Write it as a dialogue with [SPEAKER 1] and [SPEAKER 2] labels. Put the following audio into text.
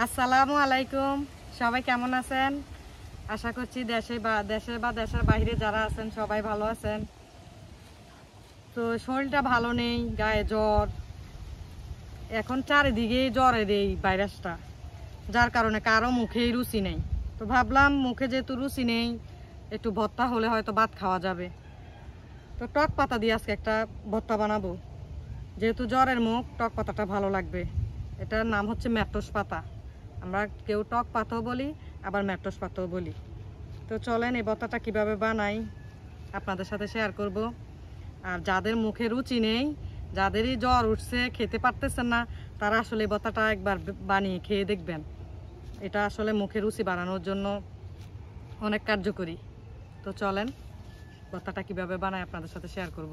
[SPEAKER 1] আসসালামু আলাইকুম। সবাই কেমন আছেন? আশা করছি দেশে বা দেশের বাইরে যারা আছেন সবাই ভালো আছেন। তো শরীরটা ভালো নেই, গায়ে জ্বর, এখন চারিদিকে জ্বরের এই ভাইরাসটা, যার কারণে কারো মুখেই রুচি নেই। তো ভাবলাম মুখে যেহেতু রুচি নেই, একটু ভর্তা হলে হয়তো ভাত খাওয়া যাবে। তো টক পাতা দিয়ে আজকে একটা ভর্তা বানাবো। যেহেতু জ্বরের মুখ, টক পাতাটা ভালো লাগবে। এটার নাম হচ্ছে ম্যাট্রস পাতা। আমরা কেউ টক পাতাও বলি, আবার ম্যাট্রস পাতাও বলি। তো চলেন এই ভর্তাটা কীভাবে বানাই আপনাদের সাথে শেয়ার করব। আর যাদের মুখে রুচি নেই, যাদেরই জ্বর উঠছে, খেতে পারতেছেন না, তারা আসলে এই ভর্তাটা একবার বানিয়ে খেয়ে দেখবেন। এটা আসলে মুখে রুচি বাড়ানোর জন্য অনেক কার্যকরী। তো চলেন ভর্তাটা কীভাবে বানাই আপনাদের সাথে শেয়ার করব।